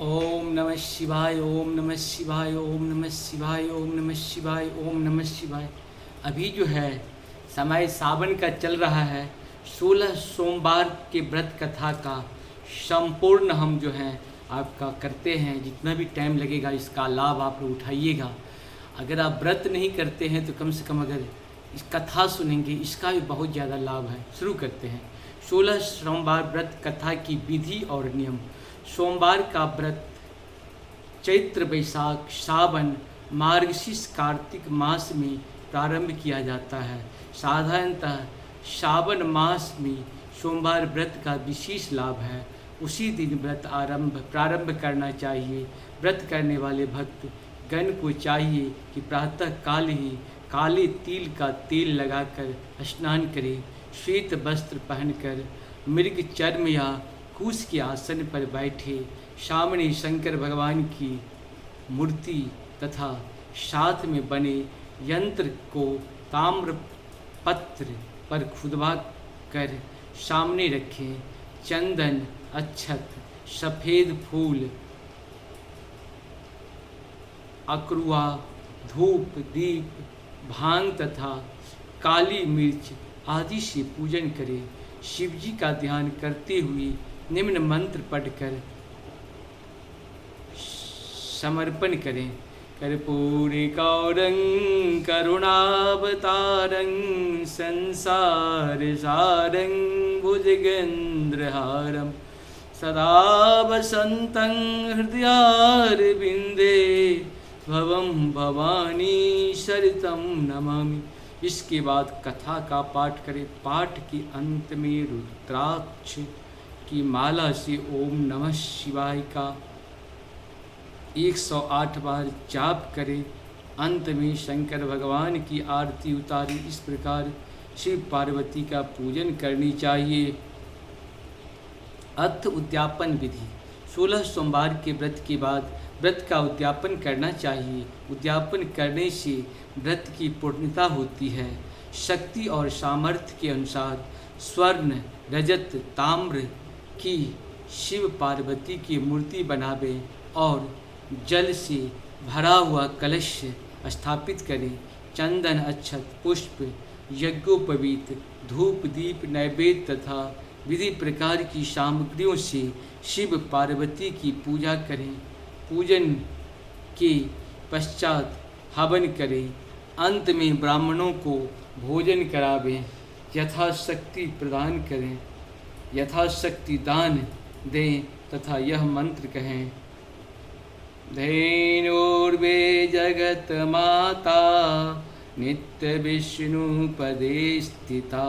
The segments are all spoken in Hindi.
ओम नमः शिवाय, ओम नमः शिवाय, ओम नमः शिवाय, ओम नमः शिवाय, ओम नमः शिवाय। अभी जो है समय सावन का चल रहा है। 16 सोमवार के व्रत कथा का संपूर्ण हम जो है आपका करते हैं। जितना भी टाइम लगेगा इसका लाभ आप लोग उठाइएगा। अगर आप व्रत नहीं करते हैं तो कम से कम अगर इस कथा सुनेंगे इसका भी बहुत ज़्यादा लाभ है। शुरू करते हैं 16 सोमवार व्रत कथा की विधि और नियम। सोमवार का व्रत चैत्र, वैशाख, सावन, मार्गशीर्ष, कार्तिक मास में प्रारंभ किया जाता है। साधारणतः सावन मास में सोमवार व्रत का विशेष लाभ है। उसी दिन व्रत प्रारंभ करना चाहिए। व्रत करने वाले भक्त गण को चाहिए कि प्रातः काल ही काले तिल का तेल लगाकर स्नान करें। श्वेत वस्त्र पहनकर मृग चर्म या कुश के आसन पर बैठे सामने शंकर भगवान की मूर्ति तथा साथ में बने यंत्र को ताम्र पत्र पर खुदवा कर सामने रखें। चंदन, अक्षत, सफ़ेद फूल, अकरुआ, धूप, दीप, भांग तथा काली मिर्च आदि से पूजन करें। शिवजी का ध्यान करते हुए निम्न मंत्र पढ़कर समर्पण करें। कर्पूरिकौरं करुणावतारं संसार सारं भुजगेन्द्रहारं सदा वसन्तं हृदयारविन्दे भवं भवानी शरतं नमामि। इसके बाद कथा का पाठ करें। पाठ के अंत में रुद्राक्ष की माला से ओम नमः शिवाय का 108 बार जाप करें। अंत में शंकर भगवान की आरती उतारी। इस प्रकार शिव पार्वती का पूजन करनी चाहिए। अर्थ उद्यापन विधि। 16 सोमवार के व्रत के बाद व्रत का उद्यापन करना चाहिए। उद्यापन करने से व्रत की पूर्णता होती है। शक्ति और सामर्थ्य के अनुसार स्वर्ण, रजत, ताम्र की शिव पार्वती की मूर्ति बनावें और जल से भरा हुआ कलश स्थापित करें। चंदन, अक्षत, पुष्प, यज्ञोपवीत, धूप, दीप, नैवेद्य तथा विधि प्रकार की सामग्रियों से शिव पार्वती की पूजा करें। पूजन के पश्चात हवन करें। अंत में ब्राह्मणों को भोजन करावें। यथाशक्ति प्रदान करें, यथाशक्ति दान दें तथा यह मंत्र कहें। धैर्योर्वे जगत माता नित्य विष्णु पदे स्थिता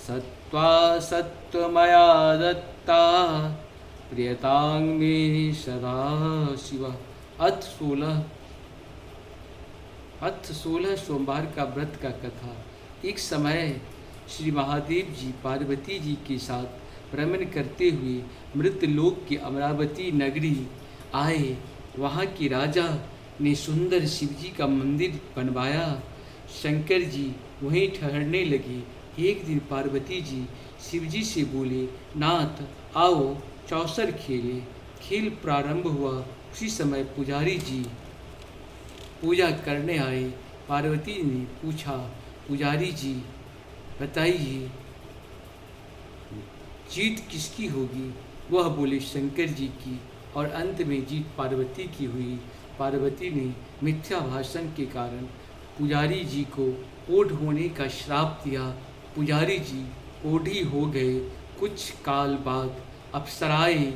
सत्वा सत्वमया दत्ता प्रियतांग मे सदा शिवा। अथ 16 सोमवार का व्रत का कथा। एक समय श्री महादेव जी पार्वती जी के साथ भ्रमण करते हुए मृतलोक की अमरावती नगरी आए। वहाँ के राजा ने सुंदर शिवजी का मंदिर बनवाया। शंकर जी वहीं ठहरने लगे। एक दिन पार्वती जी शिवजी से बोले, नाथ आओ चौसर खेले। खेल प्रारंभ हुआ। उसी समय पुजारी जी पूजा करने आए। पार्वती ने पूछा, पुजारी जी बताइए जीत किसकी होगी? वह बोले शंकर जी की। और अंत में जीत पार्वती की हुई। पार्वती ने मिथ्या भाषण के कारण पुजारी जी को ओढ़ होने का श्राप दिया। पुजारी जी ओढ़ी हो गए। कुछ काल बाद अप्सराएं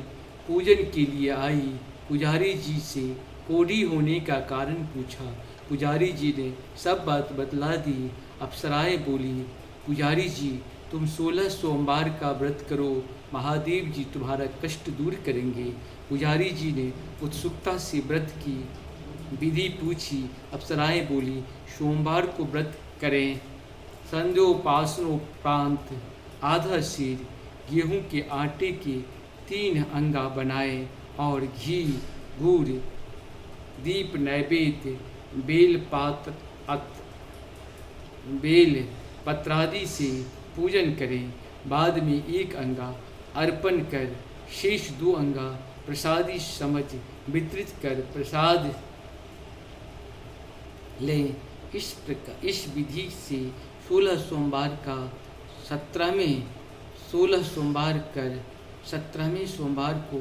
पूजन के लिए आई। पुजारी जी से कोढ़ी होने का कारण पूछा। पुजारी जी ने सब बात बतला दी। अप्सराएं बोली, पुजारी जी तुम 16 सोमवार का व्रत करो, महादेव जी तुम्हारा कष्ट दूर करेंगे। पुजारी जी ने उत्सुकता से व्रत की विधि पूछी। अप्सराएं बोली, सोमवार को व्रत करें। संध्योपासनोपरांत आधा सेर गेहूं के आटे के 3 अंगा बनाएं और घी, गुड़, दीप, नैवेद्य, बेल पत्रादि से पूजन करें। बाद में 1 अंगा अर्पण कर शेष 2 अंगा प्रसादी समझ वितरित कर प्रसाद लें। इस विधि से 16 सोमवार का 16 सोमवार कर 17वें सोमवार को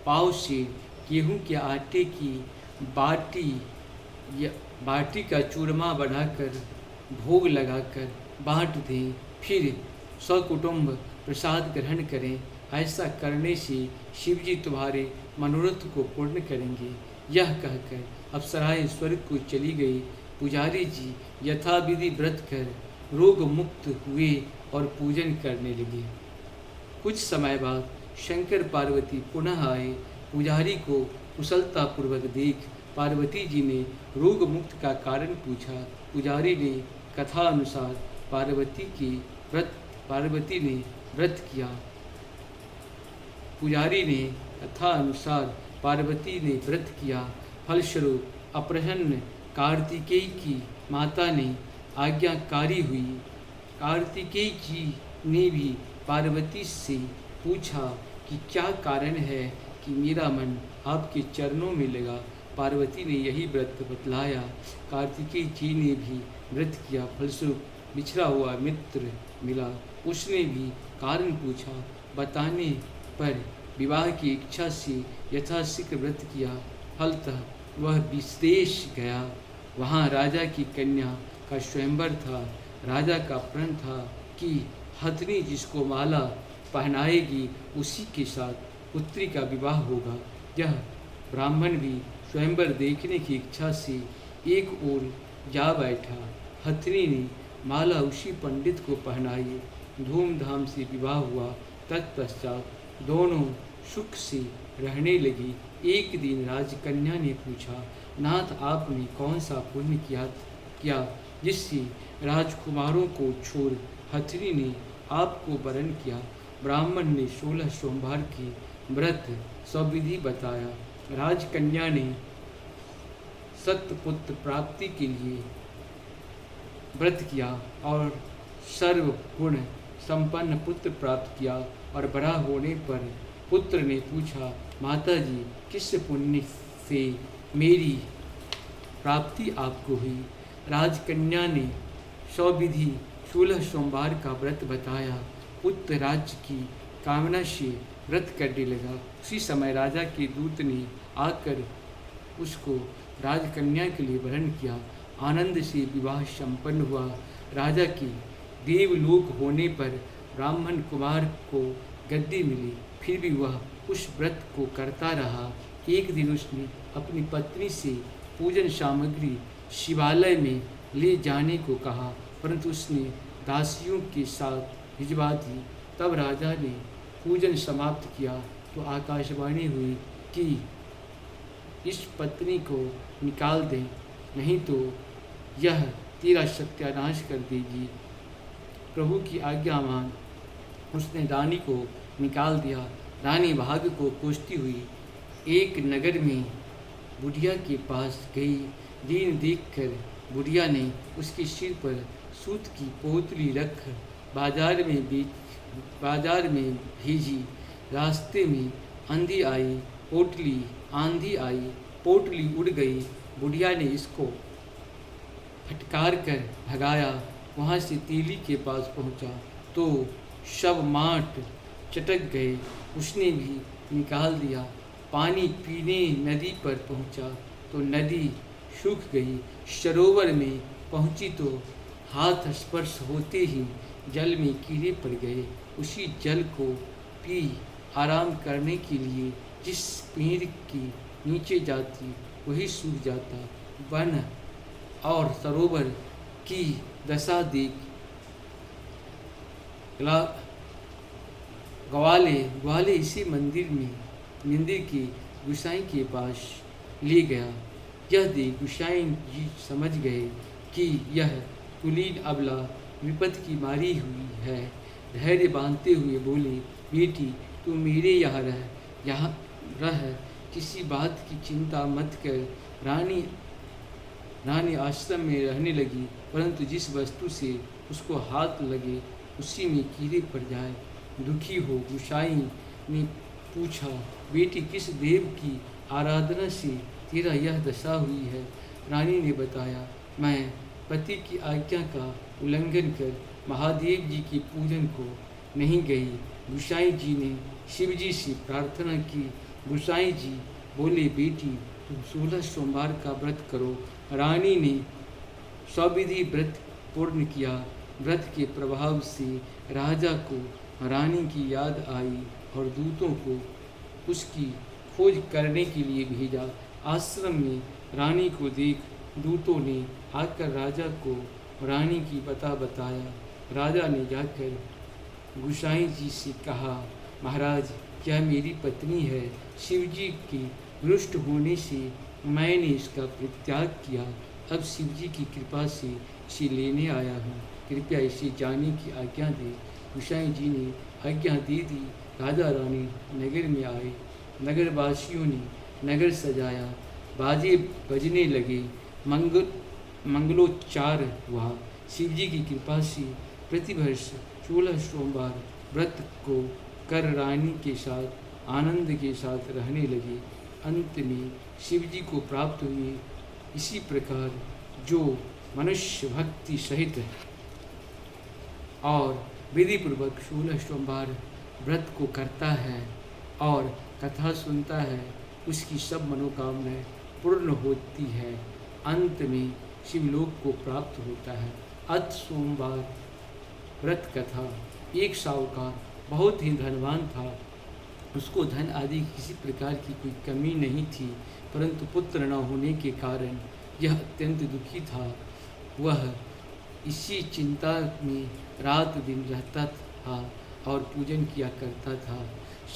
पाव से गेहूं के आटे की बाटी का चूरमा बढ़ाकर भोग लगाकर बांट दें। फिर सकुटुंब प्रसाद ग्रहण करें। ऐसा करने से शिवजी तुम्हारे मनोरथ को पूर्ण करेंगे। यह कहकर अप्सराएं स्वर्ग को चली गई। पुजारी जी यथाविधि व्रत कर रोग मुक्त हुए और पूजन करने लगे। कुछ समय बाद शंकर पार्वती पुनः आए। पुजारी को कुशलतापूर्वक देख पार्वती जी ने रोग मुक्त का कारण पूछा। पुजारी ने कथा अनुसार पार्वती ने व्रत किया। पुजारी ने कथा अनुसार पार्वती ने व्रत किया। फलस्वरूप अप्रसन्न कार्तिकेय की माता ने आज्ञाकारी हुई। कार्तिकेय जी ने भी पार्वती से पूछा कि क्या कारण है कि मेरा मन आपके चरणों में लगा। पार्वती ने यही व्रत बतलाया। कार्तिकेय जी ने भी व्रत किया। फलस्वरूप बिछड़ा हुआ मित्र मिला। उसने भी कारण पूछा। बताने पर विवाह की इच्छा से यथाशीघ्र व्रत किया। फलतः वह विदेश गया। वहाँ राजा की कन्या का स्वयंवर था। राजा का प्रण था कि हथनी जिसको माला पहनाएगी उसी के साथ पुत्री का विवाह होगा। यह ब्राह्मण भी स्वयंवर देखने की इच्छा से एक ओर जा बैठा। हथनी ने माला उसी पंडित को पहनाई। धूमधाम से विवाह हुआ। तत्पश्चात दोनों सुख से रहने लगी। एक दिन राजकन्या ने पूछा, नाथ आपने कौन सा पुण्य किया जिससे राजकुमारों को छोड़ हथनी ने आपको वरण किया। ब्राह्मण ने 16 सोमवार की व्रत सविधि बताया। राजकन्या ने सत्पुत्र प्राप्ति के लिए व्रत किया और सर्व गुण संपन्न पुत्र प्राप्त किया। और बड़ा होने पर पुत्र ने पूछा, माता जी किस पुण्य से मेरी प्राप्ति आपको हुई। राजकन्या ने सविधि 16 सोमवार का व्रत बताया। पुत्र राज्य की कामना से व्रत करने लगा। उसी समय राजा के दूत ने आकर उसको राजकन्या के लिए वरण किया। आनंद से विवाह संपन्न हुआ। राजा की देवलोक होने पर ब्राह्मण कुमार को गद्दी मिली। फिर भी वह उस व्रत को करता रहा। एक दिन उसने अपनी पत्नी से पूजन सामग्री शिवालय में ले जाने को कहा, परंतु उसने दासियों के साथ भिजवा दी। तब राजा ने पूजन समाप्त किया तो आकाशवाणी हुई कि इस पत्नी को निकाल दें, नहीं तो यह तेरा सत्यानाश कर देगी। प्रभु की आज्ञा मान उसने रानी को निकाल दिया। रानी भाग्य को कोसती हुई एक नगर में बुढ़िया के पास गई। दीन देखकर बुढ़िया ने उसके सिर पर सूत की पोतली रख बाजार में भेजी। रास्ते में आंधी आई, पोटली उड़ गई। बुढ़िया ने इसको फटकार कर भगाया। वहाँ से तीली के पास पहुँचा तो शव माट चटक गए। उसने भी निकाल दिया। पानी पीने नदी पर पहुँचा तो नदी सूख गई। सरोवर में पहुँची तो हाथ स्पर्श होते ही जल में कीड़े पड़ गए। उसी जल को पी आराम करने के लिए जिस पेड़ के नीचे जाती वही सूख जाता। वन और सरोवर की दशा देख ग्वाले इसी मंदिर के गुसाई के पास ले गया। यह देख गुसाई जी समझ गए कि यह कुलीन अबला विपद की मारी हुई है। धैर्य बांधते हुए बोले, बेटी तू मेरे यहाँ रह, किसी बात की चिंता मत कर। रानी आश्रम में रहने लगी, परंतु जिस वस्तु से उसको हाथ लगे उसी में कीड़े पड़ जाए। दुखी हो गुसाई ने पूछा, बेटी किस देव की आराधना से तेरा यह दशा हुई है? रानी ने बताया, मैं पति की आज्ञा का उल्लंघन कर महादेव जी के पूजन को नहीं गई। गुसाई जी ने शिव जी से प्रार्थना की। गुसाई जी बोले, बेटी तुम 16 सोमवार का व्रत करो। रानी ने सविधि व्रत पूर्ण किया। व्रत के प्रभाव से राजा को रानी की याद आई और दूतों को उसकी खोज करने के लिए भेजा। आश्रम में रानी को देख दूतों ने आकर राजा को रानी की पता बताया। राजा ने जाकर गुसाई जी से कहा, महाराज क्या मेरी पत्नी है? शिव जी के रुष्ट होने से मैंने इसका परित्याग किया। अब शिव जी की कृपा से इसे लेने आया हूँ, कृपया इसे जाने की आज्ञा दे। गुसाई जी ने आज्ञा दे दी। राजा रानी नगर में आए। नगरवासियों ने नगर सजाया, बाजे बजने लगे, मंगलोच्चार हुआ। शिव जी की कृपा से प्रतिवर्ष 16 सोमवार व्रत को कर रानी के साथ आनंद के साथ रहने लगे। अंत में शिव जी को प्राप्त हुए। इसी प्रकार जो मनुष्य भक्ति सहित और विधिपूर्वक 16 सोमवार व्रत को करता है और कथा सुनता है, उसकी सब मनोकामनाएं पूर्ण होती है। अंत में शिवलोक को प्राप्त होता है। अत सोमवार व्रत कथा। एक साहूकार बहुत ही धनवान था। उसको धन आदि किसी प्रकार की कोई कमी नहीं थी, परंतु पुत्र न होने के कारण यह अत्यंत दुखी था। वह इसी चिंता में रात दिन रहता था और पूजन किया करता था।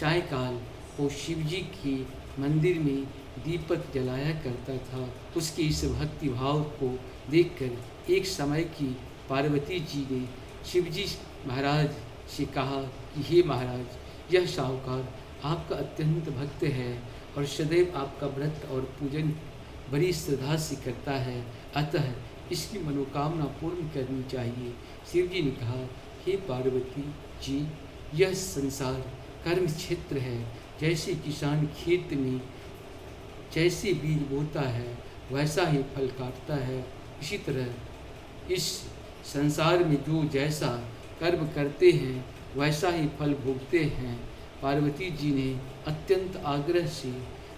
सायंकाल वो शिव जी के मंदिर में दीपक जलाया करता था। उसके इस भक्ति भाव को देखकर एक समय की पार्वती जी ने शिव जी महाराज से कहा कि हे महाराज, यह साहूकार आपका अत्यंत भक्त है और सदैव आपका व्रत और पूजन बड़ी श्रद्धा से करता है, अतः इसकी मनोकामना पूर्ण करनी चाहिए। शिव जी ने कहा, हे पार्वती जी, यह संसार कर्म क्षेत्र है। जैसे किसान खेत में जैसे बीज बोता है वैसा ही फल काटता है, इसी तरह इस संसार में जो जैसा कर्म करते हैं वैसा ही फल भोगते हैं। पार्वती जी ने अत्यंत आग्रह से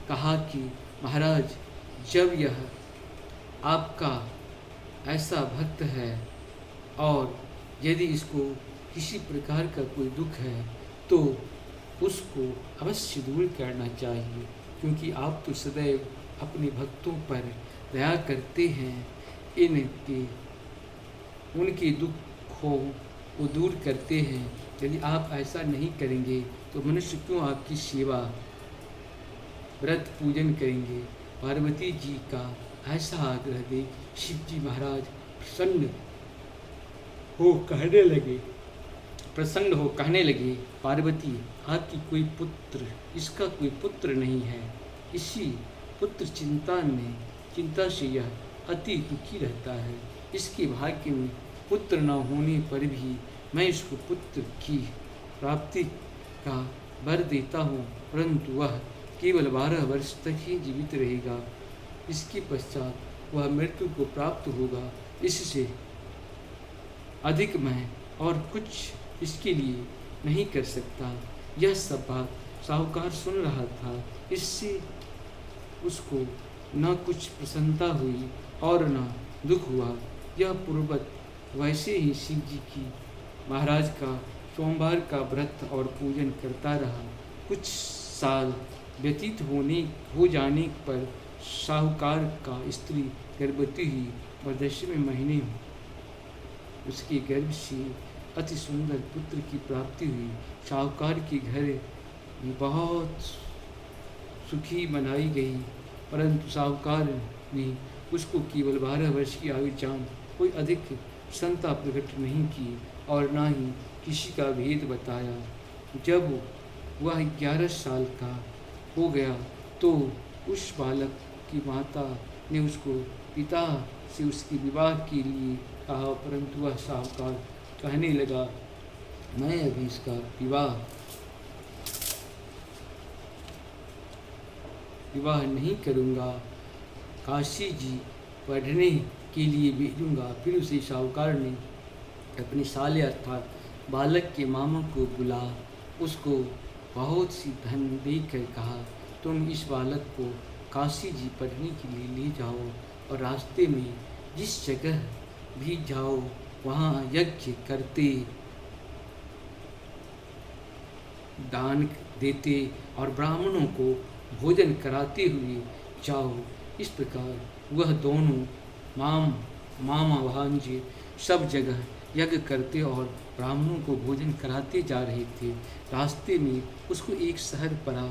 कहा कि महाराज, जब यह आपका ऐसा भक्त है और यदि इसको किसी प्रकार का कोई दुख है तो उसको अवश्य दूर करना चाहिए, क्योंकि आप तो सदैव अपने भक्तों पर दया करते हैं, उनके दुखों को दूर करते हैं। यदि आप ऐसा नहीं करेंगे तो मनुष्य क्यों आपकी सेवा व्रत पूजन करेंगे। पार्वती जी का ऐसा आग्रह देख शिव जी महाराज प्रसन्न हो कहने लगे, पार्वती, आपकी कोई पुत्र, इसका कोई पुत्र नहीं है। इसी पुत्र चिंता से यह अति दुखी रहता है। इसके भाग्य में पुत्र न होने पर भी मैं इसको पुत्र की प्राप्ति का वर देता हूँ, परंतु वह केवल 12 वर्ष तक ही जीवित रहेगा। इसके पश्चात वह मृत्यु को प्राप्त होगा। इससे अधिक मैं और कुछ इसके लिए नहीं कर सकता। यह सब बात साहूकार सुन रहा था। इससे उसको न कुछ प्रसन्नता हुई और न दुख हुआ। यह पूर्ववत वैसे ही शिव जी की महाराज का सोमवार का व्रत और पूजन करता रहा। कुछ साल व्यतीत हो जाने पर साहूकार का स्त्री गर्भवती हुई और 10वें महीने उसके गर्भ से अति सुंदर पुत्र की प्राप्ति हुई। साहूकार के घर में बहुत सुखी मनाई गई, परंतु साहूकार ने उसको केवल 12 वर्ष की आयु जान कोई अधिक प्रसन्नता प्रकट नहीं की और न ही किसी का भेद बताया। जब वह 11 साल का हो गया तो उस बालक की माता ने उसको पिता से उसके विवाह के लिए कहा, परंतु वह साहूकार कहने लगा, मैं अभी इसका विवाह विवाह नहीं करूँगा, काशी जी पढ़ने के लिए भेजूँगा। फिर उसे साहूकार ने अपने साले अर्थात बालक के मामा को बुला उसको बहुत सी धन देकर कहा, तुम इस बालक को काशी जी पढ़ने के लिए ले जाओ और रास्ते में जिस जगह भी जाओ वहाँ यज्ञ करते, दान देते और ब्राह्मणों को भोजन कराते हुए जाओ। इस प्रकार वह दोनों मामा भांजे सब जगह यज्ञ करते और ब्राह्मणों को भोजन कराते जा रहे थे। रास्ते में उसको एक शहर पड़ा।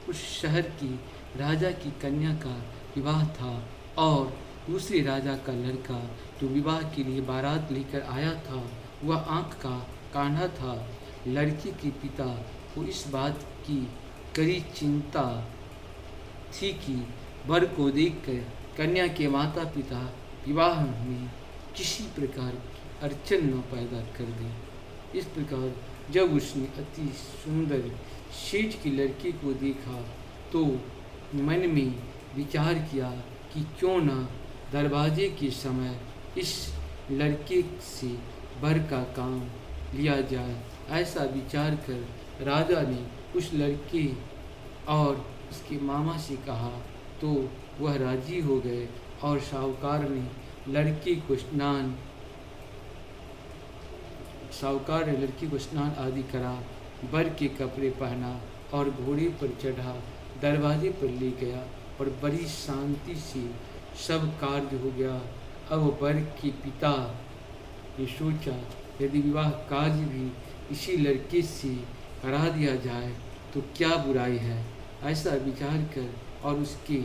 उस शहर की राजा की कन्या का विवाह था और दूसरे राजा का लड़का जो विवाह के लिए बारात लेकर आया था वह आँख का कान्हा था। लड़की के पिता को इस बात की कड़ी चिंता थी कि वर को देखकर कन्या के माता पिता विवाह में किसी प्रकार की अड़चन न पैदा कर दें। इस प्रकार जब उसने अति सुंदर सेठ की लड़की को देखा तो मन में विचार किया कि क्यों न दरवाजे के समय इस लड़के से वर का काम लिया जाए। ऐसा विचार कर राजा ने उस लड़के और उसके मामा से कहा तो वह राजी हो गए और साहूकार ने लड़की को स्नान आदि करा, वर के कपड़े पहना और घोड़े पर चढ़ा दरवाजे पर ले गया और बड़ी शांति से सब कार्य हो गया। अब वर के पिता ने सोचा यदि विवाह कार्य भी इसी लड़के से करा दिया जाए तो क्या बुराई है। ऐसा विचार कर और उसके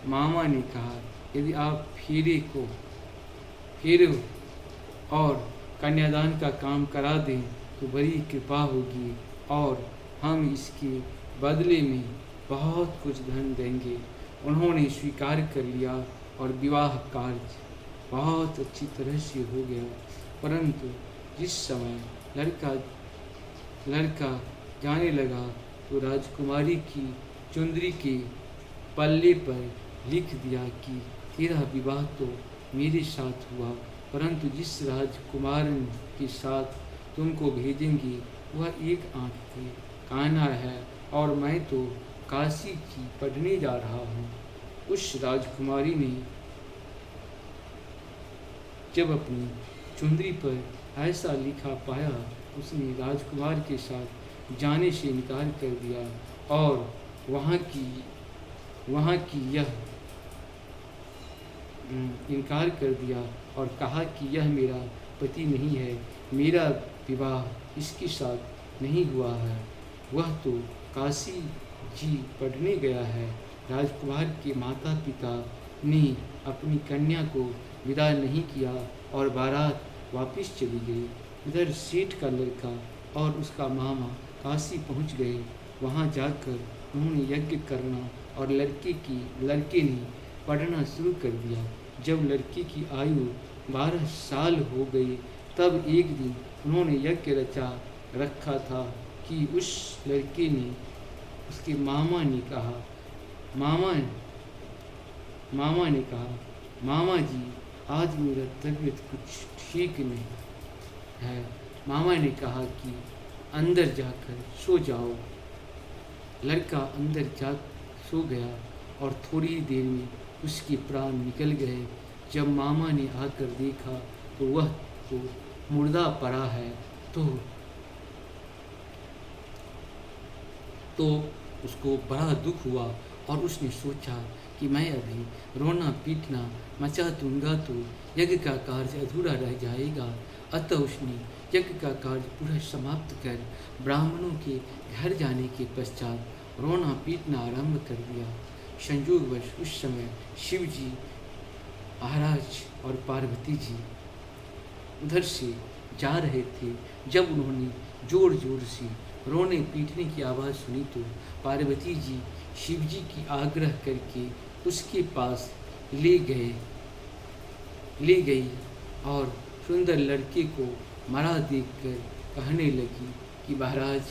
मामा ने कहा यदि आप फेरे और कन्यादान का काम करा दें तो बड़ी कृपा होगी और हम इसके बदले में बहुत कुछ धन देंगे। उन्होंने स्वीकार कर लिया और विवाह कार्य बहुत अच्छी तरह से हो गया। परंतु जिस समय लड़का जाने लगा तो राजकुमारी की चुंदरी के पल्ले पर लिख दिया कि तेरा विवाह तो मेरे साथ हुआ, परंतु जिस राजकुमार के साथ तुमको भेजेंगे वह एक आँख के कान्हा है और मैं तो काशी की पढ़ने जा रहा हूँ। उस राजकुमारी ने जब अपनी चुंदरी पर ऐसा लिखा पाया उसने राजकुमार के साथ जाने से इनकार कर दिया और वहाँ की यह इनकार कर दिया और कहा कि यह मेरा पति नहीं है, मेरा विवाह इसके साथ नहीं हुआ है, वह तो काशी जी पढ़ने गया है। राजकुमार के माता पिता ने अपनी कन्या को विदा नहीं किया और बारात वापस चली गई। इधर सेठ का लड़का और उसका मामा काशी पहुंच गए। वहां जाकर उन्होंने यज्ञ करना और लड़के ने पढ़ना शुरू कर दिया। जब लड़की की आयु 12 साल हो गई तब एक दिन उन्होंने यज्ञ रचा रखा था कि उस लड़के ने उसके मामा ने कहा मामा जी आज मेरा तबीयत कुछ ठीक नहीं है। मामा ने कहा कि अंदर जाकर सो जाओ। लड़का अंदर जा सो गया और थोड़ी देर में उसके प्राण निकल गए। जब मामा ने आकर देखा तो वह तो मुर्दा पड़ा है तो उसको बड़ा दुख हुआ और उसने सोचा कि मैं अभी रोना पीटना मचा दूंगा तो यज्ञ का कार्य अधूरा रह जाएगा। अतः उसने यज्ञ का कार्य पूरा समाप्त कर ब्राह्मणों के घर जाने के पश्चात रोना पीटना आरंभ कर दिया। संयोगवश उस समय शिव जी महाराज और पार्वती जी उधर से जा रहे थे। जब उन्होंने जोर जोर से रोने पीटने की आवाज़ सुनी तो पार्वती जी शिव जी की आग्रह करके उसके पास ले गई और सुंदर लड़के को मरा देखकर कहने लगी कि महाराज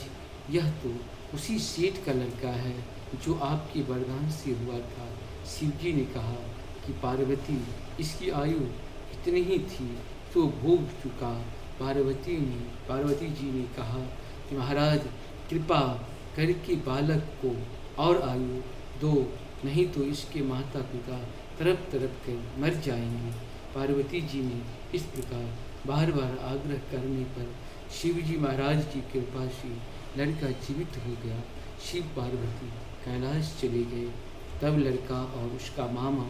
यह तो उसी सेठ का लड़का है जो आपके वरदान से हुआ था। शिव जी ने कहा कि पार्वती, इसकी आयु इतनी ही थी तो भोग चुका। पार्वती जी ने कहा कि महाराज कृपा करके बालक को और आयु दो, नहीं तो इसके माता पिता तड़प तड़प कर मर जाएंगे। पार्वती जी ने इस प्रकार बार बार आग्रह करने पर शिव जी महाराज की कृपा से लड़का जीवित हो गया। शिव पार्वती कैलाश चले गए। तब लड़का और उसका मामा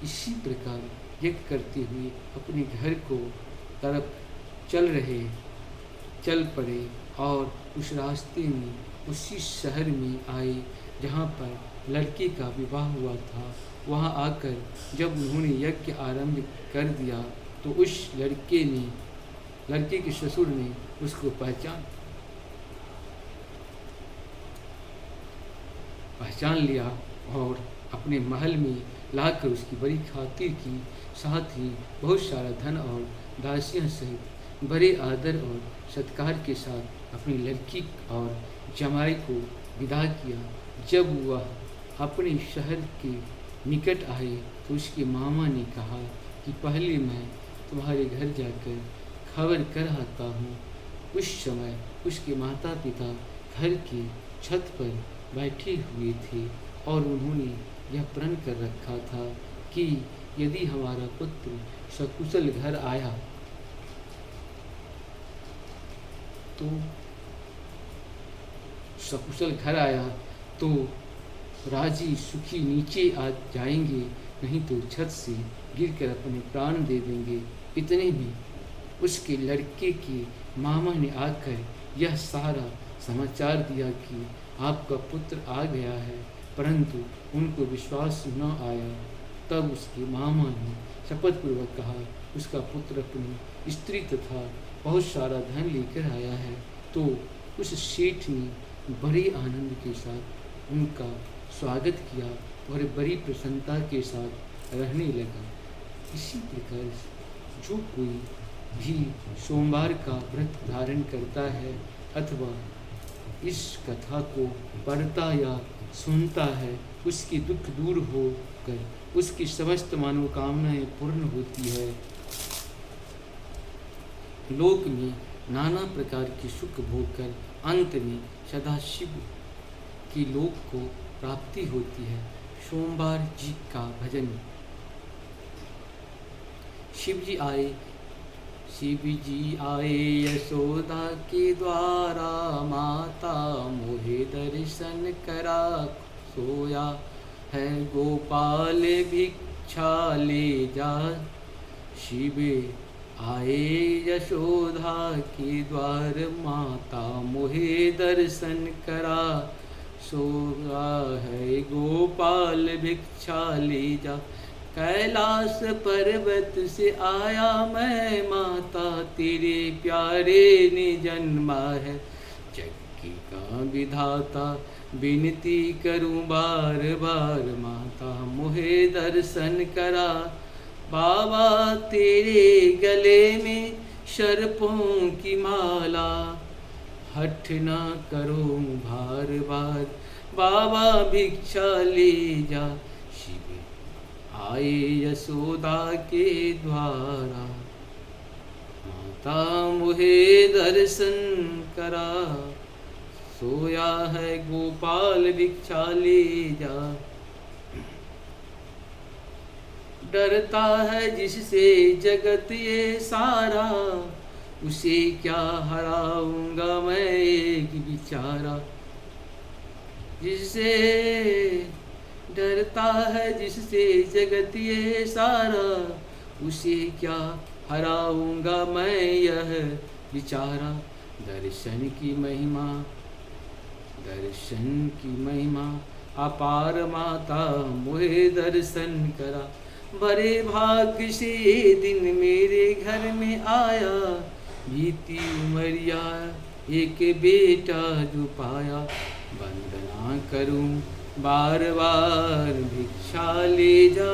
इसी प्रकार यज्ञ करते हुए अपने घर को तरफ चल पड़े और उस रास्ते में उसी शहर में आए जहाँ पर लड़के का विवाह हुआ था। वहाँ आकर जब उन्होंने यज्ञ आरंभ कर दिया तो उस लड़के के ससुर ने उसको पहचान लिया और अपने महल में लाकर उसकी बड़ी खातिर की, साथ ही बहुत सारा धन और दासियों सहित बड़े आदर और सत्कार के साथ अपनी लड़की और जमाई को विदा किया। जब वह अपने शहर के निकट आए तो उसके मामा ने कहा कि पहले मैं तुम्हारे घर जाकर खबर कर आता हूँ। उस समय उसके माता पिता घर की छत पर बैठे हुए थे और उन्होंने यह प्रण कर रखा था कि यदि हमारा पुत्र सकुशल घर आया तो राजी सुखी नीचे आ जाएंगे, नहीं तो छत से गिरकर अपने प्राण दे देंगे। इतने में उसके लड़के के मामा ने आकर यह सारा समाचार दिया कि आपका पुत्र आ गया है, परंतु उनको विश्वास न आया। तब उसके मामा ने शपथपूर्वक कहा, उसका पुत्र अपनी स्त्री तथा बहुत सारा धन लेकर आया है। तो उस सेठ ने बड़े आनंद के साथ उनका स्वागत किया और बड़ी प्रसन्नता के साथ रहने लगा। इसी प्रकार जो कोई भी सोमवार का व्रत धारण करता है अथवा इस कथा को पढ़ता या सुनता है, उसकी दुख दूर होकर उसकी समस्त मनोकामनाएं पूर्ण होती है। लोक में नाना प्रकार के सुख भोग कर अंत में सदाशिव की लोक को प्राप्ति होती है। सोमवार जी का भजन। शिव जी आए यशोदा के द्वारा, माता मोहे दर्शन करा सोया है गोपाल भिक्षा ले जा। शिव आए यशोदा के द्वार, माता मोहे दर्शन करा सोया है गोपाल भिक्षा ले जा। कैलाश पर्वत से आया मैं, माता तेरे प्यारे ने जन्मा है। जग का विधाता विनती करूं बार बार, माता मोहे दर्शन करा। बाबा तेरे गले में सर्पों की माला, हठ ना करो बार बार, बाबा भिक्षा ले जा। शिव आए यशोदा के द्वारा, माता मोहे दर्शन करा सोया है गोपाल भिक्षा ले जा। डरता है जिससे जगत ये सारा, उसे क्या हराऊंगा मैं एक बिचारा। जिससे डरता है जिससे जगत ये सारा, उसे क्या हराऊंगा मैं यह बिचारा। दर्शन की महिमा अपार, माता मोहे दर्शन करा। बड़े भाग्य से ये दिन मेरे घर में आया, बीती उमरिया एक बेटा जो पाया। वंदना करूं बार बार भिक्षा ले जा,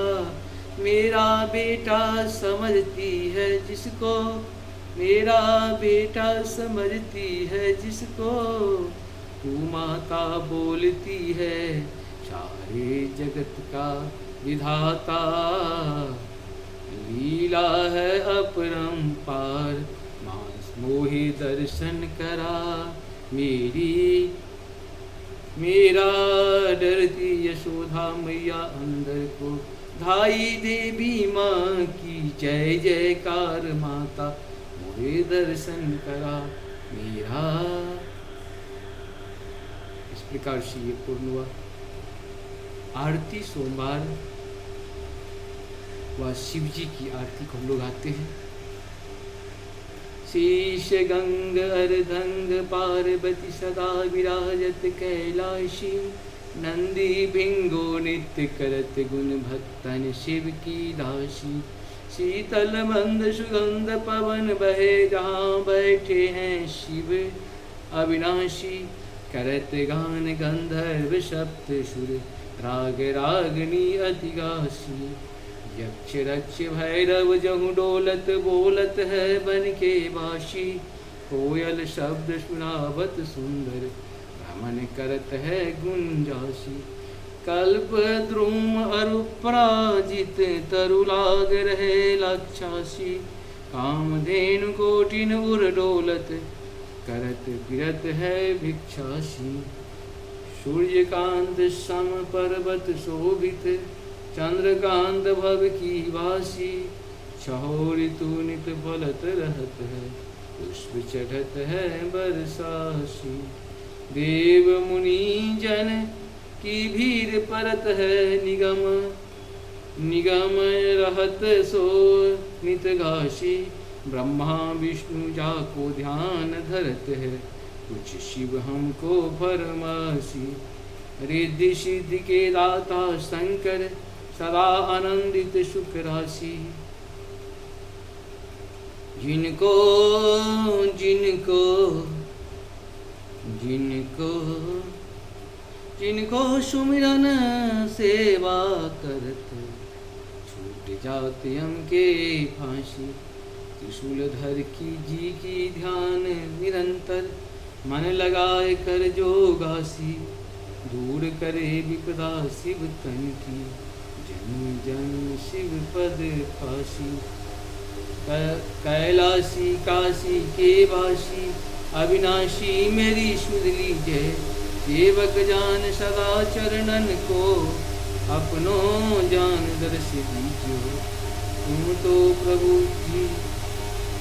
मेरा बेटा समझती है जिसको, मेरा बेटा समझती है जिसको। तू माता बोलती है, सारे जगत का विधाता। लीला है अपरंपार, मांस मोहि दर्शन करा। मेरा डरती यशोदा मैया अंदर को, धाई देवी माँ की जय जयकार। माता मोहे दर्शन करा मेरा। इस प्रकार से ये पूर्ण हुआ। आरती सोमवार व शिव जी की आरती को हम लोग आते हैं। शीश गंग अर्धंग पार्वती सदा विराजत कैलाशी। नंदी भिंगो नित्य करत गुण भक्तन शिव की दासी। शीतल मंद सुगंध पवन बहे, जहाँ बैठे हैं शिव अविनाशी। करत गान गंधर्व सप्त सुर, राग रागनी अति गासी। यक्ष रक्ष भैरव जहु डोलत, बोलत है बन के बाशी। कोयल शब्द सुनावत सुंदर, भ्रमण करत है गुंजासी। कल्प द्रुम अरुपराजित, तरु लाग रहे लक्षासी। कामधेनु कोटिन उर डोलत, करत फिरत है भिक्षासी। सूर्यकांत सम पर्वत शोभित, चंद्रकांत भव की वासी। छहो ऋतु नित फलत रहत है, पुष्प चढ़त है बरसासी। देव मुनि जन की भीड़ परत है निगम, निगम रहत सो नित घासी। ब्रह्मा विष्णु जाको ध्यान धरत है, कुछ शिव हमको फरमासी। रिद्धि सिद्धि के दाता शंकर, सदा आनंदित सुख राशि। जिनको जिनको जिनको जिनको सुमिरन सेवा करत, छूट जाते हम के फांसी। त्रिशूलधर की जी की ध्यान निरंतर, मन लगाए कर जोगासी। दूर करे विपदा शिव तन की, जन जन शिव पद पासी। कैलासी काशी के वासी, अविनाशी मेरी सुध लीजय। सेवक जान सदा चरणन को, अपनों जान दर्श दीजो। तुम तो प्रभु जी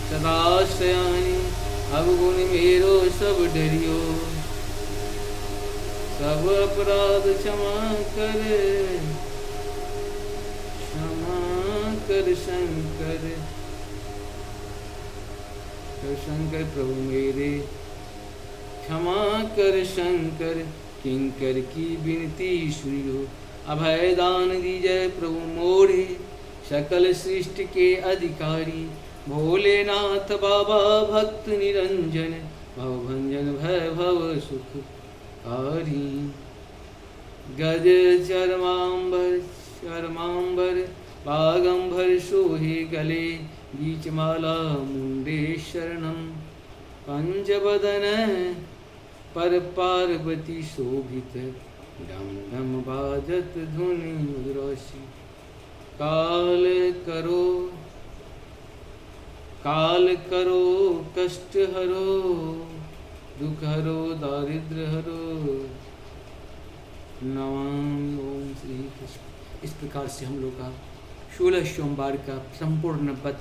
सदा सयानी, अवगुण मेरो सब डरियो। सब अपराध क्षमा कर, शंकर। शंकर प्रभु मेरे क्षमा कर शंकर, किंकर की विनती सुनियो। अभय दान दीजय प्रभु मोरे, सकल सृष्टि के अधिकारी। भोलेनाथ बाबा भक्त निरंजन, भवभंजन भय भव सुखकारी। गज चरमांबर चरमांबर, बागंबर सोहे गले। बीच माला मुंडे शरणम, पंचवदन पर पार्वती शोभित। डम डम बाजत धुनि मधुरासी। काल करो कष्ट हरो, दुख हरो दारिद्र हरो। नमामि ओम श्री कृष्ण। इस प्रकार से हम लोग का 16 सोमवार का संपूर्ण व्रत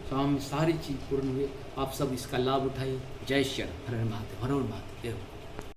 स्वामी सारी चीज पूर्ण हुए। आप सब इसका लाभ उठाइए। जय श्री राम। हर हर महादेव, हर हर महादेव।